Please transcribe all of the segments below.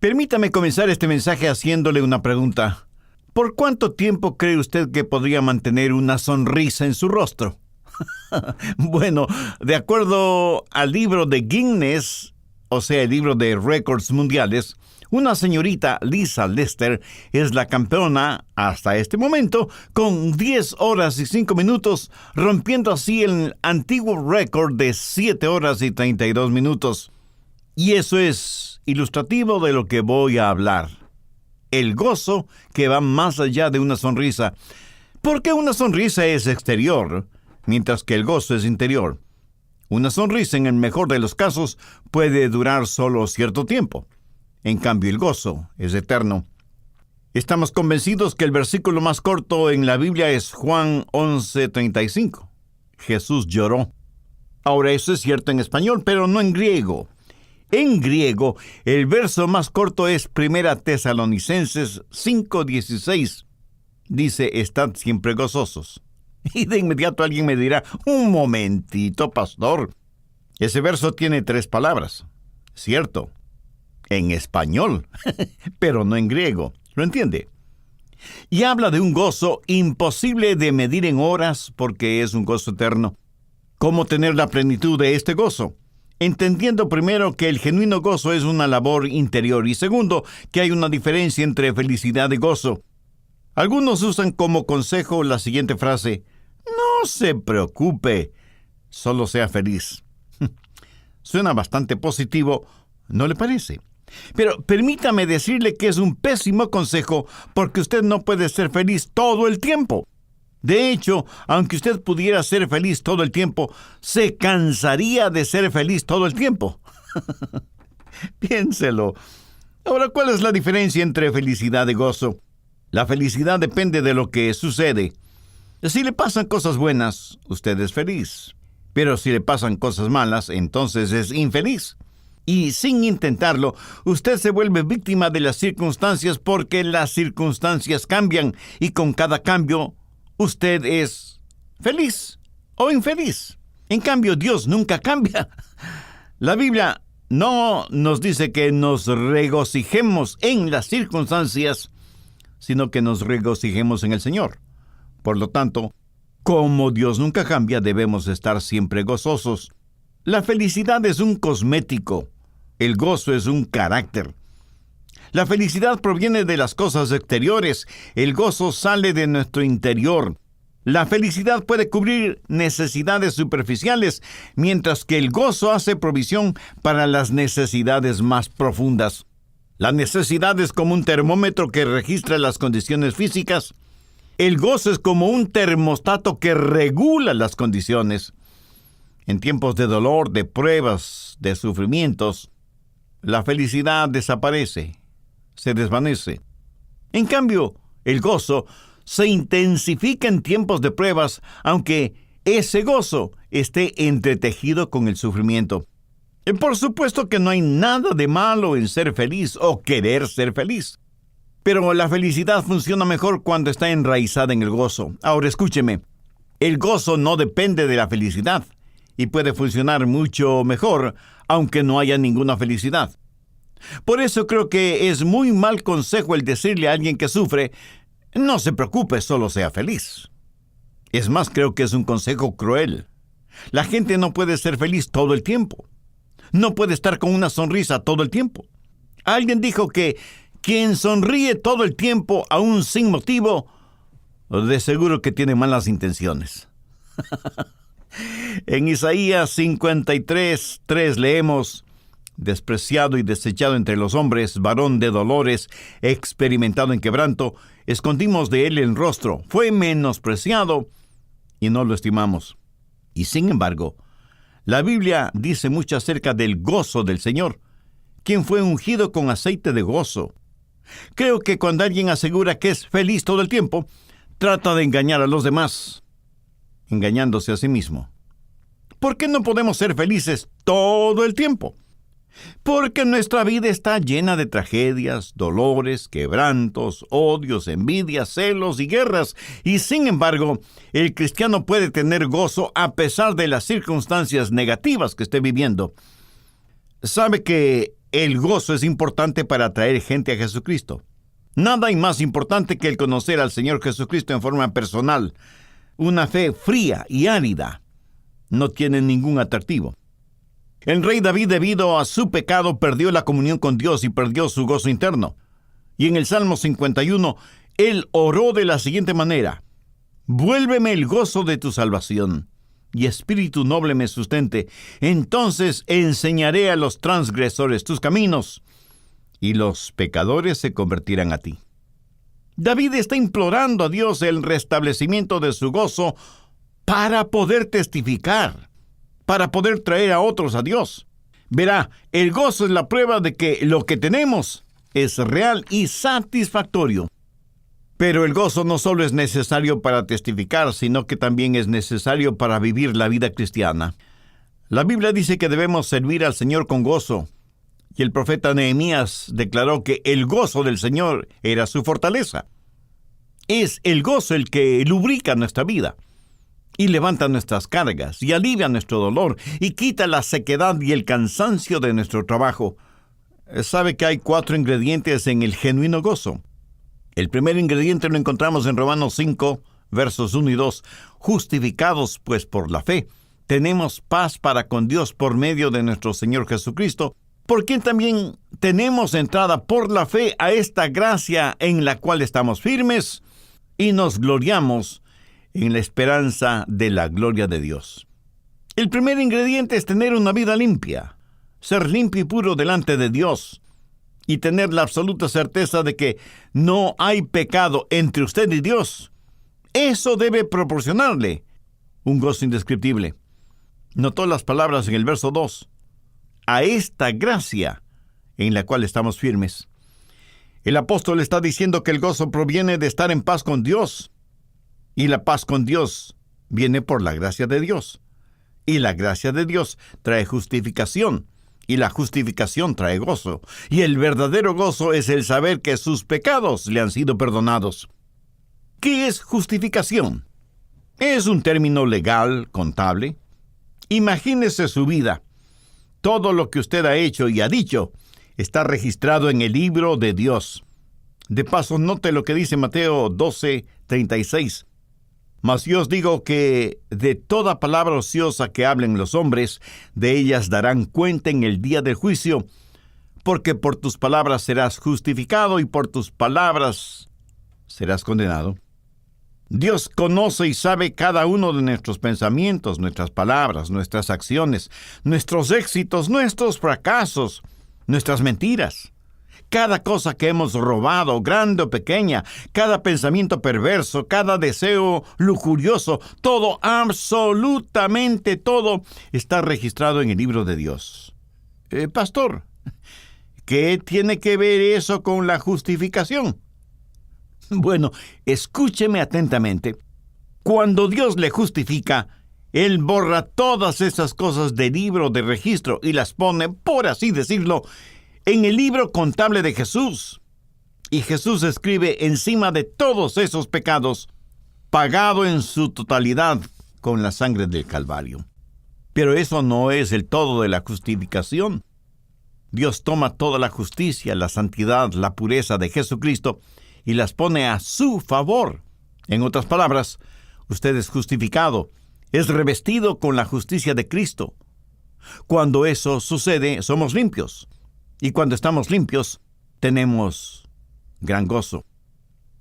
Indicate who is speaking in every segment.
Speaker 1: Permítame comenzar este mensaje haciéndole una pregunta. ¿Por cuánto tiempo cree usted que podría mantener una sonrisa en su rostro? Bueno, de acuerdo al libro de Guinness, o sea, el libro de récords mundiales, una señorita Lisa Lester es la campeona hasta este momento con 10 horas y 5 minutos, rompiendo así el antiguo récord de 7 horas y 32 minutos. Y eso es ilustrativo de lo que voy a hablar. El gozo que va más allá de una sonrisa. Porque una sonrisa es exterior, mientras que el gozo es interior. Una sonrisa, en el mejor de los casos, puede durar solo cierto tiempo. En cambio, el gozo es eterno. Estamos convencidos que el versículo más corto en la Biblia es Juan 11:35. Jesús lloró. Ahora, eso es cierto en español, pero no en griego. En griego, el verso más corto es 1 Tesalonicenses 5:16. Dice, estad siempre gozosos. Y de inmediato alguien me dirá, un momentito, pastor. Ese verso tiene 3 palabras. Cierto, en español, pero no en griego. ¿Lo entiende? Y habla de un gozo imposible de medir en horas porque es un gozo eterno. ¿Cómo tener la plenitud de este gozo? Entendiendo primero que el genuino gozo es una labor interior y segundo, que hay una diferencia entre felicidad y gozo. Algunos usan como consejo la siguiente frase: no se preocupe, solo sea feliz. Suena bastante positivo, ¿no le parece? Pero permítame decirle que es un pésimo consejo porque usted no puede ser feliz todo el tiempo. De hecho, aunque usted pudiera ser feliz todo el tiempo, se cansaría de ser feliz todo el tiempo. Piénselo. Ahora, ¿cuál es la diferencia entre felicidad y gozo? La felicidad depende de lo que sucede. Si le pasan cosas buenas, usted es feliz. Pero si le pasan cosas malas, entonces es infeliz. Y sin intentarlo, usted se vuelve víctima de las circunstancias porque las circunstancias cambian y con cada cambio usted es feliz o infeliz. En cambio, Dios nunca cambia. La Biblia no nos dice que nos regocijemos en las circunstancias, sino que nos regocijemos en el Señor. Por lo tanto, como Dios nunca cambia, debemos estar siempre gozosos. La felicidad es un cosmético. El gozo es un carácter. La felicidad proviene de las cosas exteriores. El gozo sale de nuestro interior. La felicidad puede cubrir necesidades superficiales, mientras que el gozo hace provisión para las necesidades más profundas. La necesidad es como un termómetro que registra las condiciones físicas. El gozo es como un termostato que regula las condiciones. En tiempos de dolor, de pruebas, de sufrimientos, la felicidad desaparece, se desvanece. En cambio, el gozo se intensifica en tiempos de pruebas, aunque ese gozo esté entretejido con el sufrimiento. Por supuesto que no hay nada de malo en ser feliz o querer ser feliz. Pero la felicidad funciona mejor cuando está enraizada en el gozo. Ahora escúcheme, el gozo no depende de la felicidad y puede funcionar mucho mejor aunque no haya ninguna felicidad. Por eso creo que es muy mal consejo el decirle a alguien que sufre, no se preocupe, solo sea feliz. Es más, creo que es un consejo cruel. La gente no puede ser feliz todo el tiempo. No puede estar con una sonrisa todo el tiempo. Alguien dijo que quien sonríe todo el tiempo, aún sin motivo, de seguro que tiene malas intenciones. En Isaías 53:3 leemos: despreciado y desechado entre los hombres, varón de dolores, experimentado en quebranto, escondimos de él el rostro, fue menospreciado y no lo estimamos. Y sin embargo, la Biblia dice mucho acerca del gozo del Señor, quien fue ungido con aceite de gozo. Creo que cuando alguien asegura que es feliz todo el tiempo, trata de engañar a los demás, engañándose a sí mismo. ¿Por qué no podemos ser felices todo el tiempo? Porque nuestra vida está llena de tragedias, dolores, quebrantos, odios, envidias, celos y guerras. Y sin embargo, el cristiano puede tener gozo a pesar de las circunstancias negativas que esté viviendo. ¿Sabe que el gozo es importante para atraer gente a Jesucristo. Nada hay más importante que el conocer al Señor Jesucristo en forma personal. Una fe fría y árida no tiene ningún atractivo. El rey David, debido a su pecado, perdió la comunión con Dios y perdió su gozo interno. Y en el Salmo 51, él oró de la siguiente manera: «Vuélveme el gozo de tu salvación, y espíritu noble me sustente. Entonces enseñaré a los transgresores tus caminos, y los pecadores se convertirán a ti». David está implorando a Dios el restablecimiento de su gozo para poder testificar, para poder traer a otros a Dios. Verá, el gozo es la prueba de que lo que tenemos es real y satisfactorio. Pero el gozo no solo es necesario para testificar, sino que también es necesario para vivir la vida cristiana. La Biblia dice que debemos servir al Señor con gozo, y el profeta Nehemías declaró que el gozo del Señor era su fortaleza. Es el gozo el que lubrica nuestra vida, y levanta nuestras cargas, y alivia nuestro dolor, y quita la sequedad y el cansancio de nuestro trabajo. ¿Sabe que hay 4 ingredientes en el genuino gozo? El primer ingrediente lo encontramos en Romanos 5, versos 1 y 2. Justificados, pues, por la fe, tenemos paz para con Dios por medio de nuestro Señor Jesucristo, por quien también tenemos entrada por la fe a esta gracia en la cual estamos firmes y nos gloriamos en la esperanza de la gloria de Dios. El primer ingrediente es tener una vida limpia, ser limpio y puro delante de Dios, y tener la absoluta certeza de que no hay pecado entre usted y Dios. Eso debe proporcionarle un gozo indescriptible. Notó las palabras en el verso 2. A esta gracia en la cual estamos firmes. El apóstol está diciendo que el gozo proviene de estar en paz con Dios. Y la paz con Dios viene por la gracia de Dios. Y la gracia de Dios trae justificación. Y la justificación trae gozo. Y el verdadero gozo es el saber que sus pecados le han sido perdonados. ¿Qué es justificación? Es un término legal, contable. Imagínese su vida. Todo lo que usted ha hecho y ha dicho está registrado en el libro de Dios. De paso, note lo que dice Mateo 12:36. Mas yo os digo que de toda palabra ociosa que hablen los hombres, de ellas darán cuenta en el día del juicio, porque por tus palabras serás justificado y por tus palabras serás condenado. Dios conoce y sabe cada uno de nuestros pensamientos, nuestras palabras, nuestras acciones, nuestros éxitos, nuestros fracasos, nuestras mentiras. Cada cosa que hemos robado, grande o pequeña, cada pensamiento perverso, cada deseo lujurioso, todo, absolutamente todo, está registrado en el libro de Dios. Pastor, ¿qué tiene que ver eso con la justificación? Bueno, escúcheme atentamente. Cuando Dios le justifica, Él borra todas esas cosas del libro de registro y las pone, por así decirlo, en el libro contable de Jesús. Y Jesús escribe encima de todos esos pecados, pagado en su totalidad con la sangre del Calvario. Pero eso no es el todo de la justificación. Dios toma toda la justicia, la santidad, la pureza de Jesucristo y las pone a su favor. En otras palabras, usted es justificado, es revestido con la justicia de Cristo. Cuando eso sucede, somos limpios. Y cuando estamos limpios, tenemos gran gozo.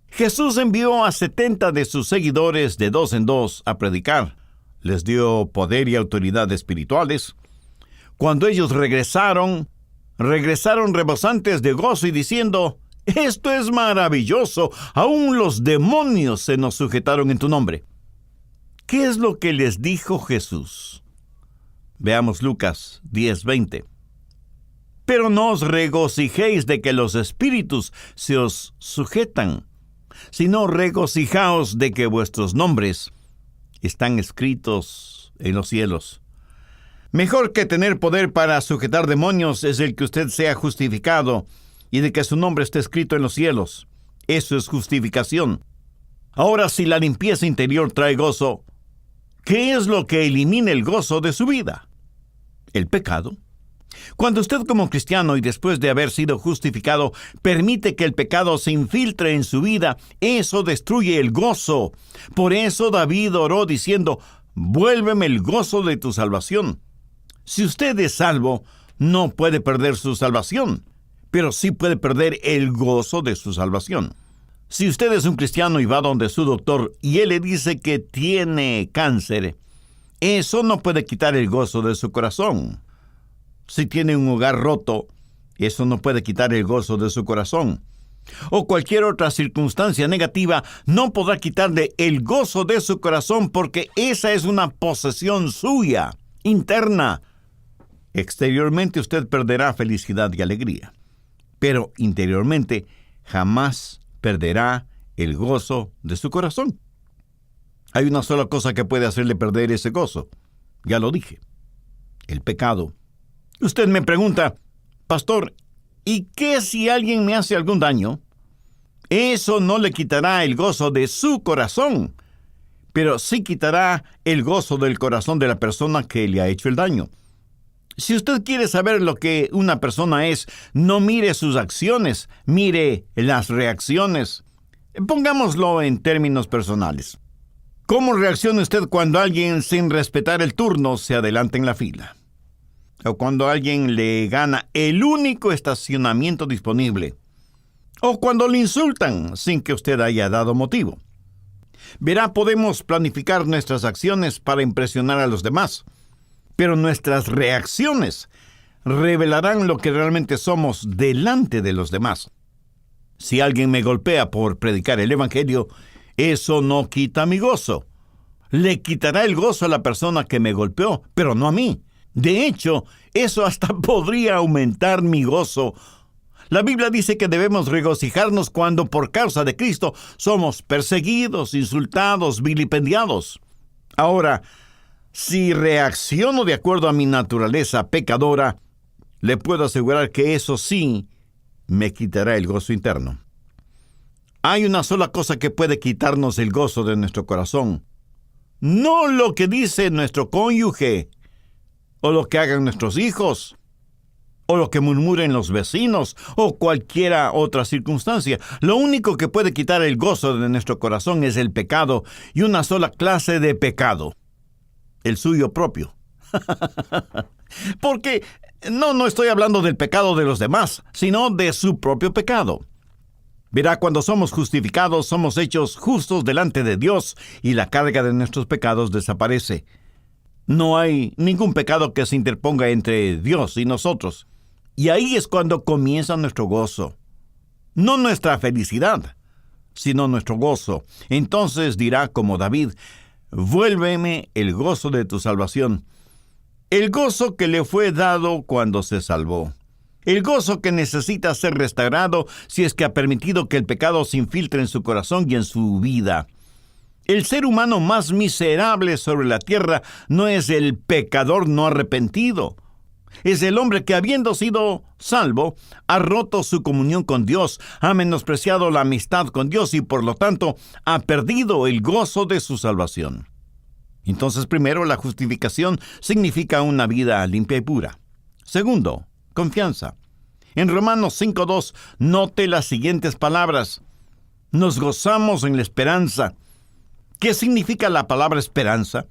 Speaker 1: Jesús envió a 70 de sus seguidores de 2 en 2 a predicar. Les dio poder y autoridad espirituales. Cuando ellos regresaron rebosantes de gozo y diciendo: «Esto es maravilloso, aún los demonios se nos sujetaron en tu nombre». ¿Qué es lo que les dijo Jesús? Veamos Lucas 10:20. Pero no os regocijéis de que los espíritus se os sujetan, sino regocijaos de que vuestros nombres están escritos en los cielos. Mejor que tener poder para sujetar demonios es el que usted sea justificado y de que su nombre esté escrito en los cielos. Eso es justificación. Ahora, si la limpieza interior trae gozo, ¿qué es lo que elimina el gozo de su vida? El pecado. Cuando usted como cristiano y después de haber sido justificado permite que el pecado se infiltre en su vida, eso destruye el gozo. Por eso David oró diciendo, vuélveme el gozo de tu salvación. Si usted es salvo, no puede perder su salvación, pero sí puede perder el gozo de su salvación. Si usted es un cristiano y va donde su doctor y él le dice que tiene cáncer, eso no puede quitar el gozo de su corazón. Si tiene un hogar roto, eso no puede quitar el gozo de su corazón. O cualquier otra circunstancia negativa no podrá quitarle el gozo de su corazón porque esa es una posesión suya, interna. Exteriormente usted perderá felicidad y alegría, pero interiormente jamás perderá el gozo de su corazón. Hay una sola cosa que puede hacerle perder ese gozo. Ya lo dije, el pecado. Usted me pregunta, pastor, ¿y qué si alguien me hace algún daño? Eso no le quitará el gozo de su corazón, pero sí quitará el gozo del corazón de la persona que le ha hecho el daño. Si usted quiere saber lo que una persona es, no mire sus acciones, mire las reacciones. Pongámoslo en términos personales. ¿Cómo reacciona usted cuando alguien, sin respetar el turno, se adelanta en la fila? O cuando alguien le gana el único estacionamiento disponible. O cuando le insultan sin que usted haya dado motivo. Verá, podemos planificar nuestras acciones para impresionar a los demás, pero nuestras reacciones revelarán lo que realmente somos delante de los demás. Si alguien me golpea por predicar el Evangelio, eso no quita mi gozo. Le quitará el gozo a la persona que me golpeó, pero no a mí. De hecho, eso hasta podría aumentar mi gozo. La Biblia dice que debemos regocijarnos cuando por causa de Cristo somos perseguidos, insultados, vilipendiados. Ahora, si reacciono de acuerdo a mi naturaleza pecadora, le puedo asegurar que eso sí me quitará el gozo interno. Hay una sola cosa que puede quitarnos el gozo de nuestro corazón. No lo que dice nuestro cónyuge, o lo que hagan nuestros hijos, o lo que murmuren los vecinos, o cualquiera otra circunstancia. Lo único que puede quitar el gozo de nuestro corazón es el pecado, y una sola clase de pecado, el suyo propio. Porque no estoy hablando del pecado de los demás, sino de su propio pecado. Verá, cuando somos justificados, somos hechos justos delante de Dios, y la carga de nuestros pecados desaparece. No hay ningún pecado que se interponga entre Dios y nosotros. Y ahí es cuando comienza nuestro gozo. No nuestra felicidad, sino nuestro gozo. Entonces dirá como David, vuélveme el gozo de tu salvación. El gozo que le fue dado cuando se salvó. El gozo que necesita ser restaurado si es que ha permitido que el pecado se infiltre en su corazón y en su vida. El ser humano más miserable sobre la tierra no es el pecador no arrepentido. Es el hombre que, habiendo sido salvo, ha roto su comunión con Dios, ha menospreciado la amistad con Dios y, por lo tanto, ha perdido el gozo de su salvación. Entonces, primero, la justificación significa una vida limpia y pura. Segundo, confianza. En Romanos 5:2, note las siguientes palabras. Nos gozamos en la esperanza. ¿Qué significa la palabra esperanza?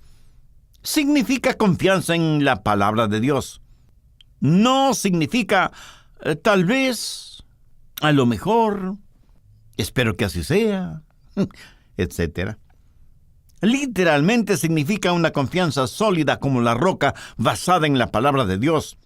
Speaker 1: Significa confianza en la palabra de Dios. No significa tal vez, a lo mejor, espero que así sea, etc. Literalmente significa una confianza sólida como la roca basada en la palabra de Dios.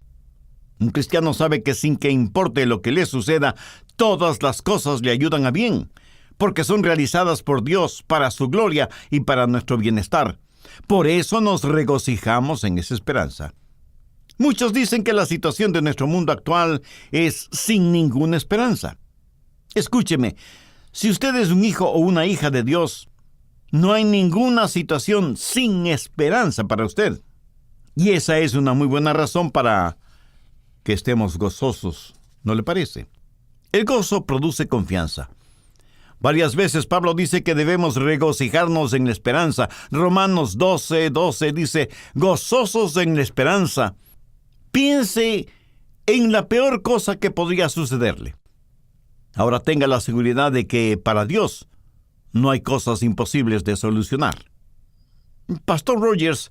Speaker 1: Un cristiano sabe que sin que importe lo que le suceda, todas las cosas le ayudan a bien, porque son realizadas por Dios para su gloria y para nuestro bienestar. Por eso nos regocijamos en esa esperanza. Muchos dicen que la situación de nuestro mundo actual es sin ninguna esperanza. Escúcheme, si usted es un hijo o una hija de Dios, no hay ninguna situación sin esperanza para usted. Y esa es una muy buena razón para que estemos gozosos, ¿no le parece? El gozo produce confianza. Varias veces Pablo dice que debemos regocijarnos en la esperanza. Romanos 12:12 dice, gozosos en la esperanza. Piense en la peor cosa que podría sucederle. Ahora tenga la seguridad de que para Dios no hay cosas imposibles de solucionar. Pastor Rogers,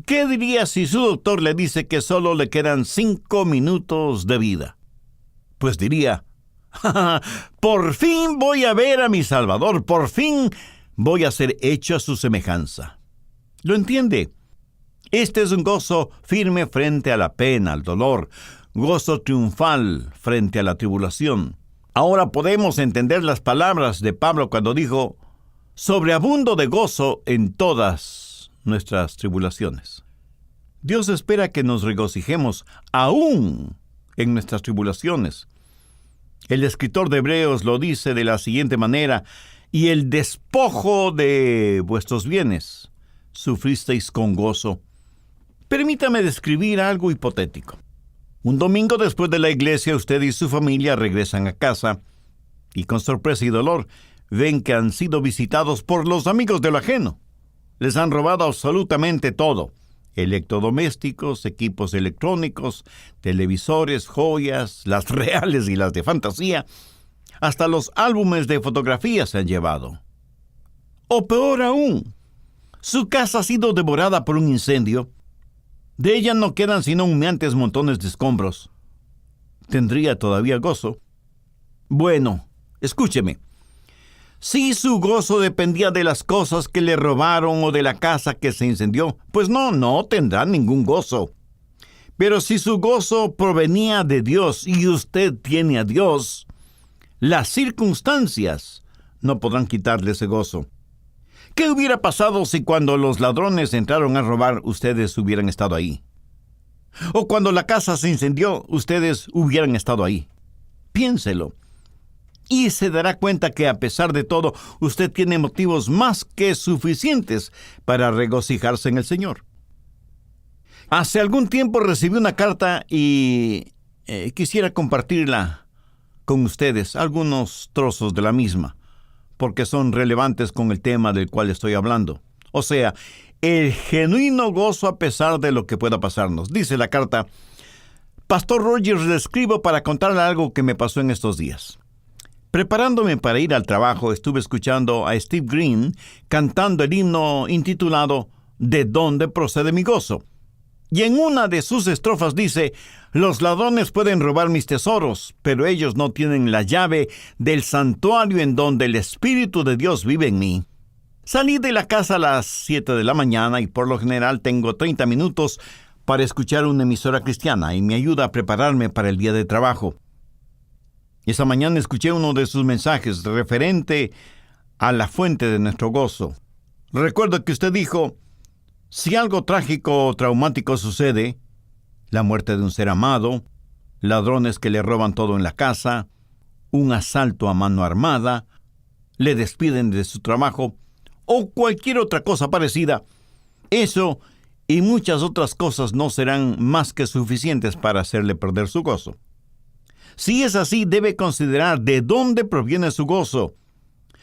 Speaker 1: ¿qué diría si su doctor le dice que solo le quedan 5 minutos de vida? Pues diría, por fin voy a ver a mi Salvador, por fin voy a ser hecho a su semejanza. ¿Lo entiende? Este es un gozo firme frente a la pena, al dolor, gozo triunfal frente a la tribulación. Ahora podemos entender las palabras de Pablo cuando dijo, sobreabundo de gozo en todas nuestras tribulaciones. Dios espera que nos regocijemos aún en nuestras tribulaciones. El escritor de Hebreos lo dice de la siguiente manera, y el despojo de vuestros bienes sufristeis con gozo. Permítame describir algo hipotético. Un domingo después de la iglesia, usted y su familia regresan a casa y con sorpresa y dolor ven que han sido visitados por los amigos de lo ajeno. Les han robado absolutamente todo: electrodomésticos, equipos electrónicos, televisores, joyas, las reales y las de fantasía. Hasta los álbumes de fotografías se han llevado. O peor aún, su casa ha sido devorada por un incendio. De ella no quedan sino humeantes montones de escombros. ¿Tendría todavía gozo? Bueno, escúcheme. Si su gozo dependía de las cosas que le robaron o de la casa que se incendió, pues no tendrá ningún gozo. Pero si su gozo provenía de Dios y usted tiene a Dios, las circunstancias no podrán quitarle ese gozo. ¿Qué hubiera pasado si cuando los ladrones entraron a robar, ustedes hubieran estado ahí? O cuando la casa se incendió, ustedes hubieran estado ahí. Piénselo. Y se dará cuenta que a pesar de todo, usted tiene motivos más que suficientes para regocijarse en el Señor. Hace algún tiempo recibí una carta y quisiera compartirla con ustedes, algunos trozos de la misma, porque son relevantes con el tema del cual estoy hablando. O sea, el genuino gozo a pesar de lo que pueda pasarnos. Dice la carta: Pastor Rogers, le escribo para contarle algo que me pasó en estos días. Preparándome para ir al trabajo, estuve escuchando a Steve Green cantando el himno intitulado ¿De dónde procede mi gozo? Y en una de sus estrofas dice: los ladrones pueden robar mis tesoros, pero ellos no tienen la llave del santuario en donde el Espíritu de Dios vive en mí. Salí de la casa a las 7 de la mañana y por lo general tengo 30 minutos para escuchar una emisora cristiana y me ayuda a prepararme para el día de trabajo. Esa mañana escuché uno de sus mensajes referente a la fuente de nuestro gozo. Recuerdo que usted dijo: si algo trágico o traumático sucede, la muerte de un ser amado, ladrones que le roban todo en la casa, un asalto a mano armada, le despiden de su trabajo o cualquier otra cosa parecida, eso y muchas otras cosas no serán más que suficientes para hacerle perder su gozo. Si es así, debe considerar de dónde proviene su gozo.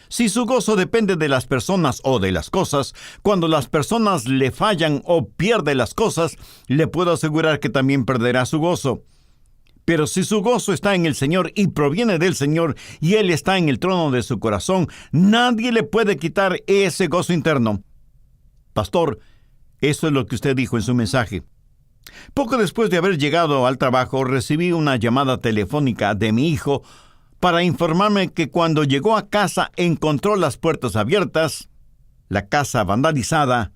Speaker 1: Si su gozo depende de las personas o de las cosas, cuando las personas le fallan o pierde las cosas, le puedo asegurar que también perderá su gozo. Pero si su gozo está en el Señor y proviene del Señor y Él está en el trono de su corazón, nadie le puede quitar ese gozo interno. Pastor, eso es lo que usted dijo en su mensaje. Poco después de haber llegado al trabajo, recibí una llamada telefónica de mi hijo para informarme que cuando llegó a casa encontró las puertas abiertas, la casa vandalizada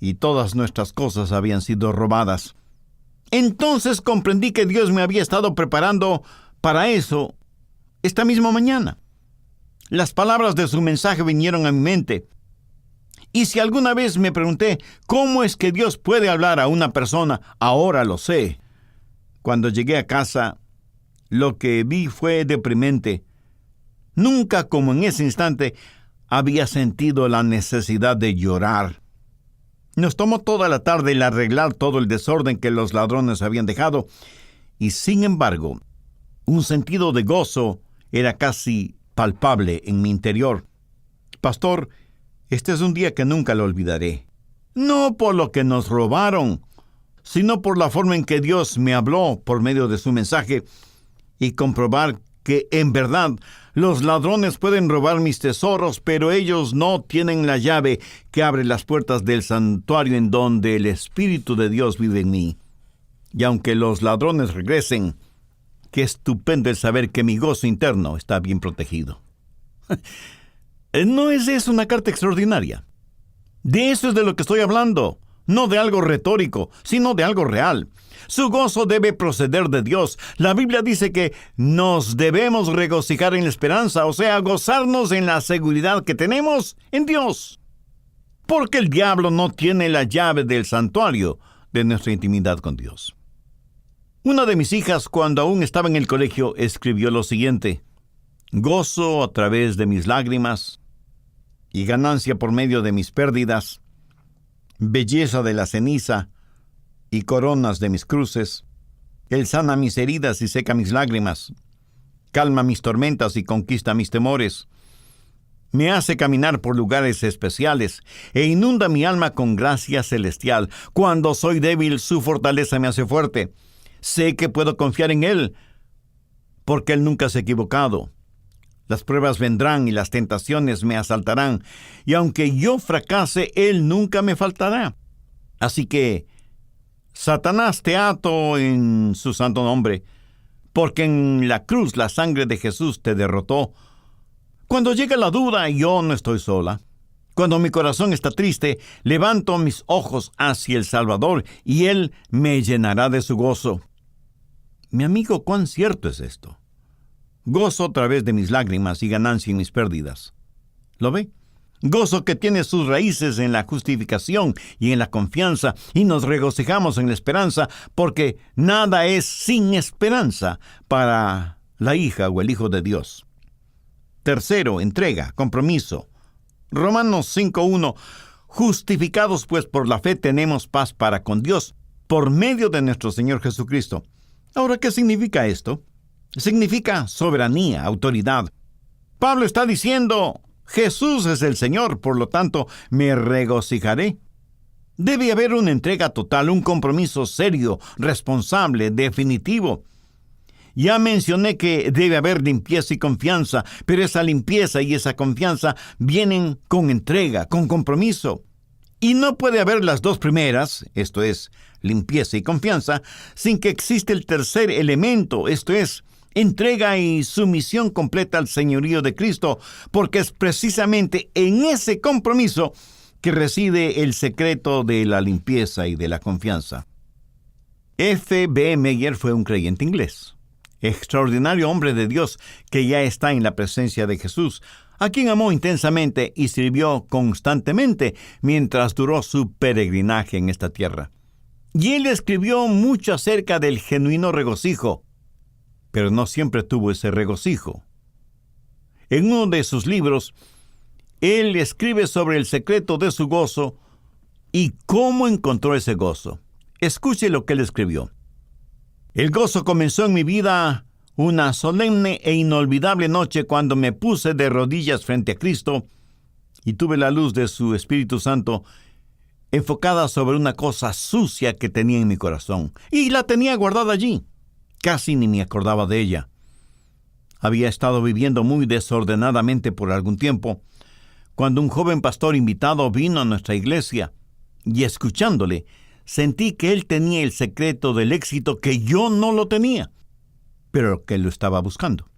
Speaker 1: y todas nuestras cosas habían sido robadas. Entonces comprendí que Dios me había estado preparando para eso esta misma mañana. Las palabras de su mensaje vinieron a mi mente. Y si alguna vez me pregunté cómo es que Dios puede hablar a una persona, ahora lo sé. Cuando llegué a casa, lo que vi fue deprimente. Nunca como en ese instante había sentido la necesidad de llorar. Nos tomó toda la tarde el arreglar todo el desorden que los ladrones habían dejado, y sin embargo, un sentido de gozo era casi palpable en mi interior. Pastor, este es un día que nunca lo olvidaré. No por lo que nos robaron, sino por la forma en que Dios me habló por medio de su mensaje y comprobar que en verdad los ladrones pueden robar mis tesoros, pero ellos no tienen la llave que abre las puertas del santuario en donde el Espíritu de Dios vive en mí. Y aunque los ladrones regresen, qué estupendo el saber que mi gozo interno está bien protegido. ¿No es eso una carta extraordinaria? De eso es de lo que estoy hablando, no de algo retórico, sino de algo real. Su gozo debe proceder de Dios. La Biblia dice que nos debemos regocijar en la esperanza, o sea, gozarnos en la seguridad que tenemos en Dios. Porque el diablo no tiene la llave del santuario de nuestra intimidad con Dios. Una de mis hijas, cuando aún estaba en el colegio, escribió lo siguiente: gozo a través de mis lágrimas y ganancia por medio de mis pérdidas, belleza de la ceniza y coronas de mis cruces. Él sana mis heridas y seca mis lágrimas, calma mis tormentas y conquista mis temores. Me hace caminar por lugares especiales e inunda mi alma con gracia celestial. Cuando soy débil, su fortaleza me hace fuerte. Sé que puedo confiar en Él, porque Él nunca se ha equivocado. Las pruebas vendrán y las tentaciones me asaltarán, y aunque yo fracase, Él nunca me faltará. Así que, Satanás, te ato en su santo nombre, porque en la cruz la sangre de Jesús te derrotó. Cuando llega la duda, yo no estoy sola. Cuando mi corazón está triste, levanto mis ojos hacia el Salvador, y Él me llenará de su gozo. Mi amigo, ¿cuán cierto es esto? Gozo a través de mis lágrimas y ganancia en mis pérdidas. ¿Lo ve? Gozo que tiene sus raíces en la justificación y en la confianza, y nos regocijamos en la esperanza, porque nada es sin esperanza para la hija o el hijo de Dios. Tercero, entrega, compromiso. Romanos 5:1. Justificados pues por la fe tenemos paz para con Dios, por medio de nuestro Señor Jesucristo. Ahora, ¿qué significa esto? Significa soberanía, autoridad. Pablo está diciendo: Jesús es el Señor, por lo tanto, me regocijaré. Debe haber una entrega total, un compromiso serio, responsable, definitivo. Ya mencioné que debe haber limpieza y confianza, pero esa limpieza y esa confianza vienen con entrega, con compromiso. Y no puede haber las dos primeras, esto es, limpieza y confianza, sin que exista el tercer elemento, esto es, entrega y sumisión completa al señorío de Cristo, porque es precisamente en ese compromiso que reside el secreto de la limpieza y de la confianza. F. B. Meyer fue un creyente inglés, extraordinario hombre de Dios que ya está en la presencia de Jesús, a quien amó intensamente y sirvió constantemente mientras duró su peregrinaje en esta tierra. Y él escribió mucho acerca del genuino regocijo, pero no siempre tuvo ese regocijo. En uno de sus libros, él escribe sobre el secreto de su gozo y cómo encontró ese gozo. Escuche lo que él escribió. El gozo comenzó en mi vida una solemne e inolvidable noche cuando me puse de rodillas frente a Cristo y tuve la luz de su Espíritu Santo enfocada sobre una cosa sucia que tenía en mi corazón, y la tenía guardada allí. Casi ni me acordaba de ella. Había estado viviendo muy desordenadamente por algún tiempo, cuando un joven pastor invitado vino a nuestra iglesia, y escuchándole, sentí que él tenía el secreto del éxito que yo no lo tenía, pero que lo estaba buscando.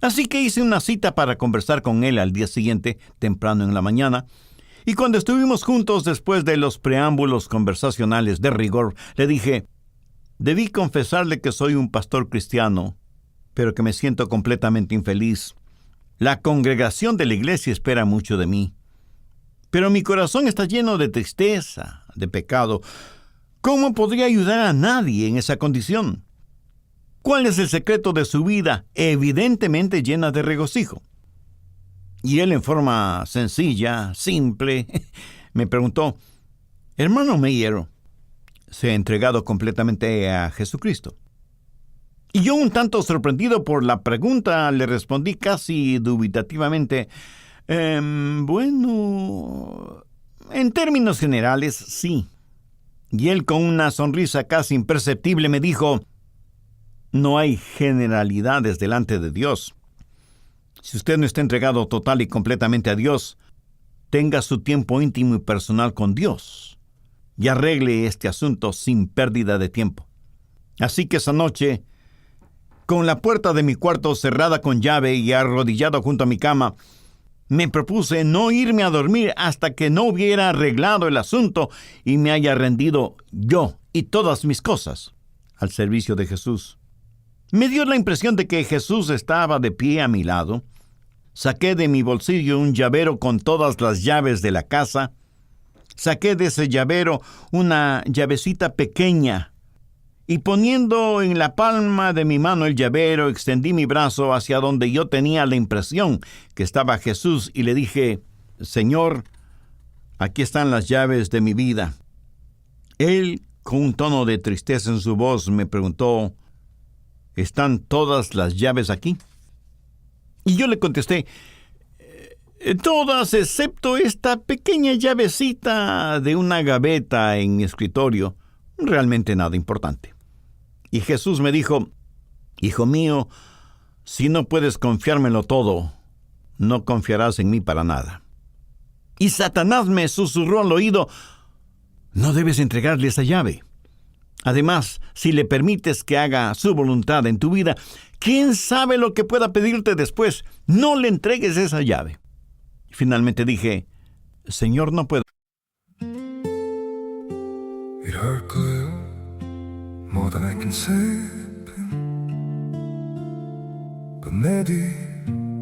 Speaker 1: Así que hice una cita para conversar con él al día siguiente, temprano en la mañana, y cuando estuvimos juntos después de los preámbulos conversacionales de rigor, le dije: debí confesarle que soy un pastor cristiano, pero que me siento completamente infeliz. La congregación de la iglesia espera mucho de mí, pero mi corazón está lleno de tristeza, de pecado. ¿Cómo podría ayudar a nadie en esa condición? ¿Cuál es el secreto de su vida, evidentemente llena de regocijo? Y él, en forma sencilla, simple, me preguntó: hermano Meyer, ¿se ha entregado completamente a Jesucristo? Y yo, un tanto sorprendido por la pregunta, le respondí casi dubitativamente: bueno, en términos generales, sí. Y él, con una sonrisa casi imperceptible, me dijo: no hay generalidades delante de Dios. Si usted no está entregado total y completamente a Dios, tenga su tiempo íntimo y personal con Dios y arregle este asunto sin pérdida de tiempo. Así que esa noche, con la puerta de mi cuarto cerrada con llave y arrodillado junto a mi cama, me propuse no irme a dormir hasta que no hubiera arreglado el asunto y me haya rendido yo y todas mis cosas al servicio de Jesús. Me dio la impresión de que Jesús estaba de pie a mi lado. Saqué de mi bolsillo un llavero con todas las llaves de la casa. Saqué de ese llavero una llavecita pequeña y, poniendo en la palma de mi mano el llavero, extendí mi brazo hacia donde yo tenía la impresión que estaba Jesús y le dije: Señor, aquí están las llaves de mi vida. Él, con un tono de tristeza en su voz, me preguntó: ¿están todas las llaves aquí? Y yo le contesté: todas excepto esta pequeña llavecita de una gaveta en mi escritorio. Realmente nada importante. Y Jesús me dijo: Hijo mío, si no puedes confiármelo todo, no confiarás en mí para nada. Y Satanás me susurró al oído: no debes entregarle esa llave. Además, si le permites que haga su voluntad en tu vida, ¿quién sabe lo que pueda pedirte después? No le entregues esa llave. Finalmente dije: Señor, no puedo.
Speaker 2: It hurt good, more than I can say. But maybe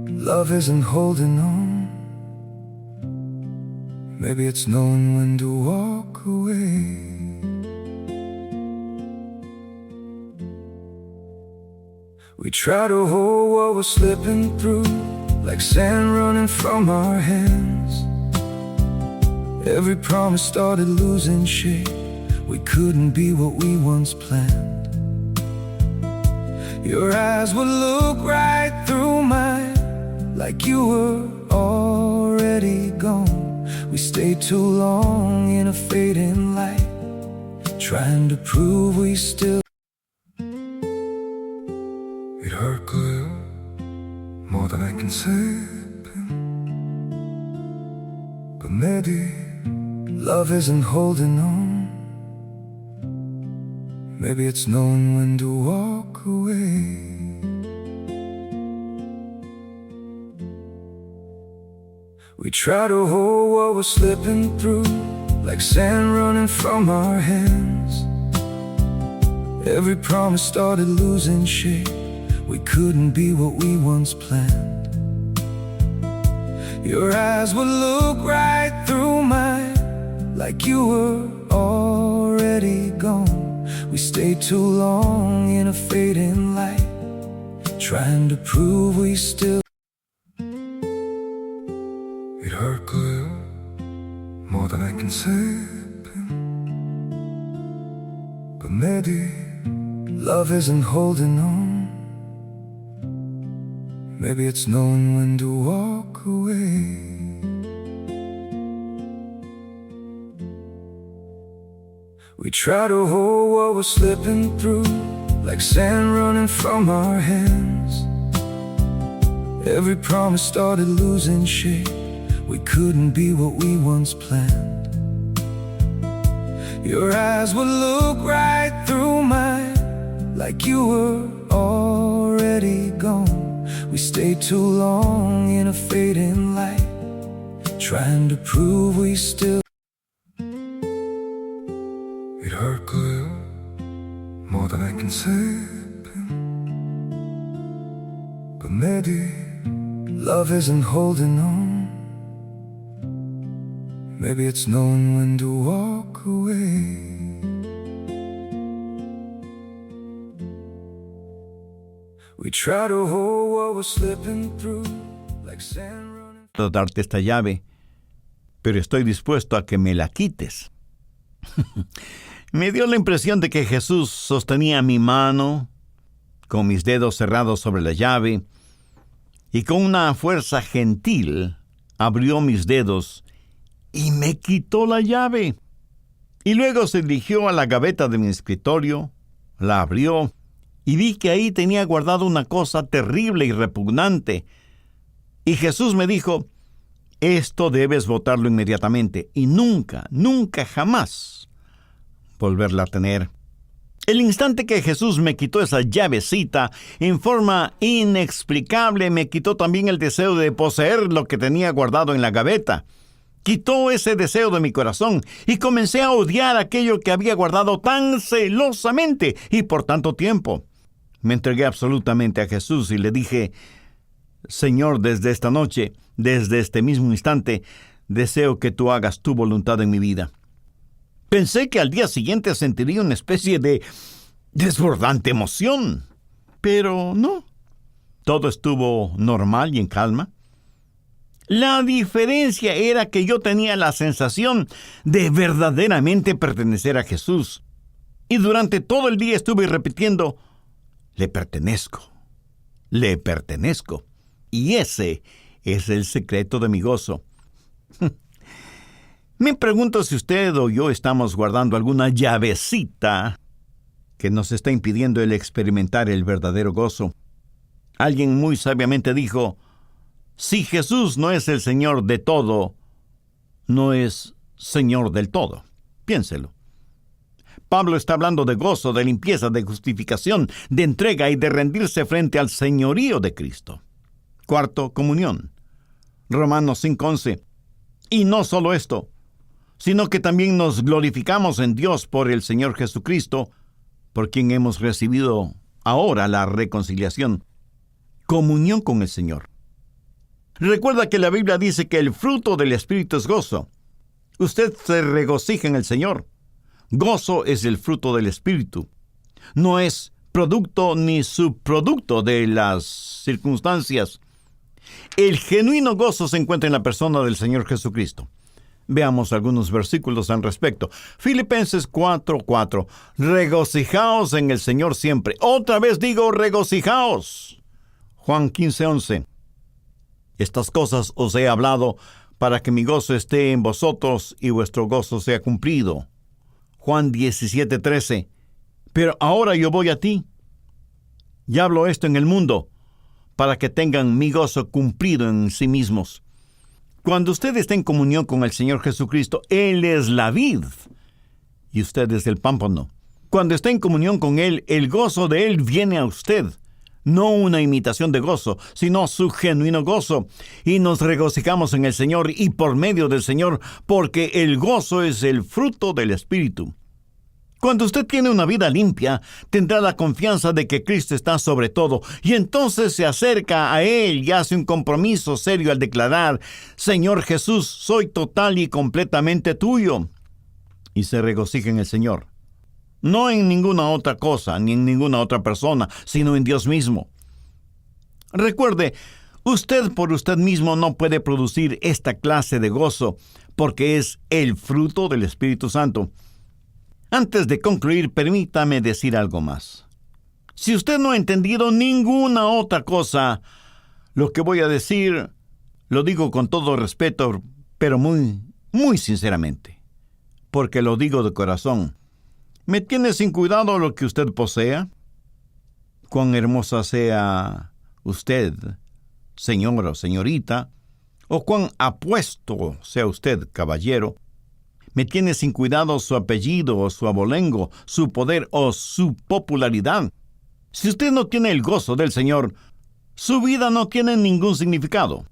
Speaker 2: love isn't holding on. Maybe it's knowing when to walk away. We try to hold what we're slipping through, like sand running from our hands. Every promise started losing shape. We couldn't be what we once planned. Your eyes would look right through mine, like you were already gone. We stayed too long in a fading light, trying to prove we still. It hurt good, more than I can say. But maybe love isn't holding on. Maybe it's knowing when to walk away. We try to hold what we're slipping through, like sand running from our hands. Every promise started losing shape. We couldn't be what we once planned. Your eyes would look right through mine, like you were already gone. We stayed too long in a fading light, trying to prove we still. It hurt good, more than I can say. But maybe love isn't holding on. Maybe it's knowing when to walk away. We try to hold what we're slipping through, like sand running from our hands. Every promise started losing shape. We couldn't be what we once planned. Your eyes would look right through mine, like you were already gone. We stayed too long in a fading light, trying to prove we still. It hurt good, more than I can say. But maybe love isn't holding on. Maybe it's knowing when to walk away. We try to hold what we're slipping through, like sand running.
Speaker 1: Puedo darte esta llave, pero estoy dispuesto a que me la quites. Me dio la impresión de que Jesús sostenía mi mano con mis dedos cerrados sobre la llave y con una fuerza gentil abrió mis dedos y me quitó la llave. Y luego se dirigió a la gaveta de mi escritorio, la abrió y vi que ahí tenía guardado una cosa terrible y repugnante. Y Jesús me dijo: esto debes botarlo inmediatamente y nunca, nunca, jamás volverla a tener. El instante que Jesús me quitó esa llavecita, en forma inexplicable me quitó también el deseo de poseer lo que tenía guardado en la gaveta. Quitó ese deseo de mi corazón y comencé a odiar aquello que había guardado tan celosamente y por tanto tiempo. Me entregué absolutamente a Jesús y le dije: Señor, desde esta noche, desde este mismo instante, deseo que tú hagas tu voluntad en mi vida. Pensé que al día siguiente sentiría una especie de desbordante emoción, pero no. Todo estuvo normal y en calma. La diferencia era que yo tenía la sensación de verdaderamente pertenecer a Jesús. Y durante todo el día estuve repitiendo: le pertenezco, le pertenezco. Y ese es el secreto de mi gozo. Me pregunto si usted o yo estamos guardando alguna llavecita que nos está impidiendo el experimentar el verdadero gozo. Alguien muy sabiamente dijo: si Jesús no es el Señor de todo, no es Señor del todo. Piénselo. Pablo está hablando de gozo, de limpieza, de justificación, de entrega y de rendirse frente al señorío de Cristo. Cuarto, comunión. Romanos 5:11. Y no solo esto, sino que también nos glorificamos en Dios por el Señor Jesucristo, por quien hemos recibido ahora la reconciliación. Comunión con el Señor. Recuerda que la Biblia dice que el fruto del Espíritu es gozo. Usted se regocija en el Señor. Gozo es el fruto del Espíritu. No es producto ni subproducto de las circunstancias. El genuino gozo se encuentra en la persona del Señor Jesucristo. Veamos algunos versículos al respecto. Filipenses 4:4. Regocijaos en el Señor siempre. Otra vez digo, regocijaos. Juan 15:11. Estas cosas os he hablado para que mi gozo esté en vosotros y vuestro gozo sea cumplido. Juan 17:13. Pero ahora yo voy a ti. Y hablo esto en el mundo, para que tengan mi gozo cumplido en sí mismos. Cuando usted está en comunión con el Señor Jesucristo, Él es la vid y usted es el pámpano. Cuando está en comunión con Él, el gozo de Él viene a usted. No una imitación de gozo, sino su genuino gozo. Y nos regocijamos en el Señor y por medio del Señor, porque el gozo es el fruto del Espíritu. Cuando usted tiene una vida limpia, tendrá la confianza de que Cristo está sobre todo, y entonces se acerca a Él y hace un compromiso serio al declarar: Señor Jesús, soy total y completamente tuyo. Y se regocija en el Señor. No en ninguna otra cosa, ni en ninguna otra persona, sino en Dios mismo. Recuerde, usted por usted mismo no puede producir esta clase de gozo, porque es el fruto del Espíritu Santo. Antes de concluir, permítame decir algo más. Si usted no ha entendido ninguna otra cosa, lo que voy a decir, lo digo con todo respeto, pero muy, muy sinceramente, porque lo digo de corazón. ¿Me tiene sin cuidado lo que usted posea? Cuán hermosa sea usted, señor o señorita, o cuán apuesto sea usted, caballero. ¿Me tiene sin cuidado su apellido o su abolengo, su poder o su popularidad? Si usted no tiene el gozo del Señor, su vida no tiene ningún significado.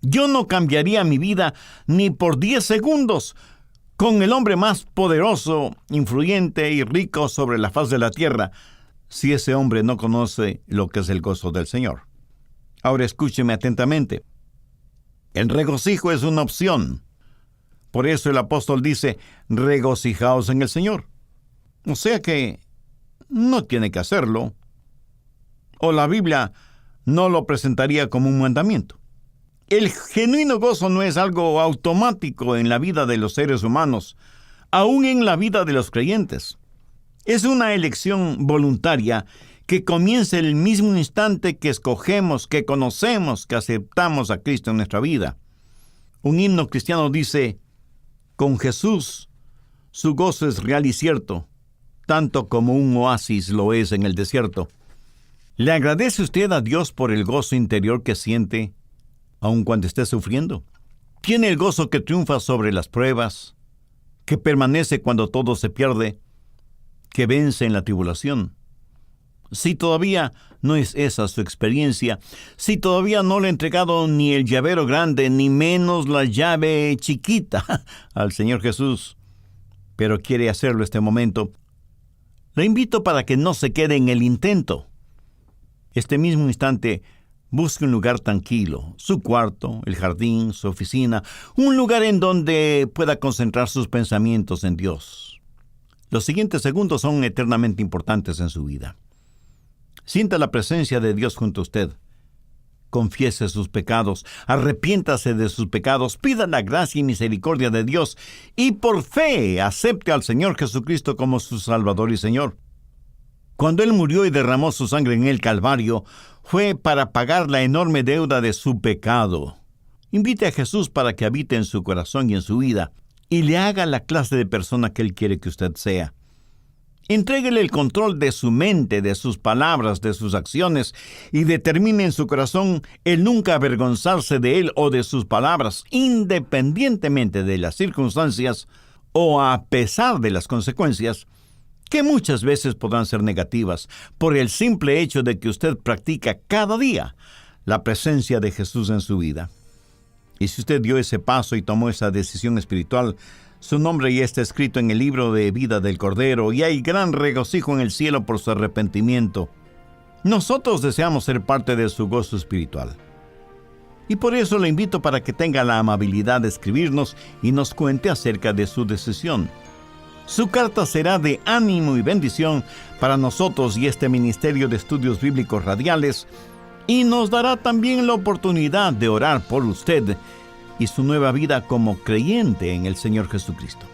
Speaker 1: Yo no cambiaría mi vida ni por 10 segundos con el hombre más poderoso, influyente y rico sobre la faz de la tierra, si ese hombre no conoce lo que es el gozo del Señor. Ahora escúcheme atentamente. El regocijo es una opción. Por eso el apóstol dice: regocijaos en el Señor. O sea que no tiene que hacerlo. O la Biblia no lo presentaría como un mandamiento. El genuino gozo no es algo automático en la vida de los seres humanos, aún en la vida de los creyentes. Es una elección voluntaria que comienza el mismo instante que escogemos, que conocemos, que aceptamos a Cristo en nuestra vida. Un himno cristiano dice: con Jesús Su gozo es real y cierto, tanto como un oasis lo es en el desierto. ¿Le agradece usted a Dios por el gozo interior que siente, aun cuando esté sufriendo? ¿Tiene el gozo que triunfa sobre las pruebas, que permanece cuando todo se pierde, que vence en la tribulación? Si todavía no es esa su experiencia, si todavía no le ha entregado ni el llavero grande, ni menos la llave chiquita al Señor Jesús, pero quiere hacerlo este momento, le invito para que no se quede en el intento. Este mismo instante, busque un lugar tranquilo, su cuarto, el jardín, su oficina, un lugar en donde pueda concentrar sus pensamientos en Dios. Los siguientes segundos son eternamente importantes en su vida. Sienta la presencia de Dios junto a usted. Confiese sus pecados, arrepiéntase de sus pecados, pida la gracia y misericordia de Dios y por fe acepte al Señor Jesucristo como su Salvador y Señor. Cuando Él murió y derramó su sangre en el Calvario, fue para pagar la enorme deuda de su pecado. Invite a Jesús para que habite en su corazón y en su vida y le haga la clase de persona que Él quiere que usted sea. Entréguele el control de su mente, de sus palabras, de sus acciones y determine en su corazón el nunca avergonzarse de Él o de sus palabras, independientemente de las circunstancias o a pesar de las consecuencias, que muchas veces podrán ser negativas por el simple hecho de que usted practica cada día la presencia de Jesús en su vida. Y si usted dio ese paso y tomó esa decisión espiritual, su nombre ya está escrito en el libro de vida del Cordero y hay gran regocijo en el cielo por su arrepentimiento. Nosotros deseamos ser parte de su gozo espiritual. Y por eso le invito para que tenga la amabilidad de escribirnos y nos cuente acerca de su decisión. Su carta será de ánimo y bendición para nosotros y este Ministerio de Estudios Bíblicos Radiales y nos dará también la oportunidad de orar por usted y su nueva vida como creyente en el Señor Jesucristo.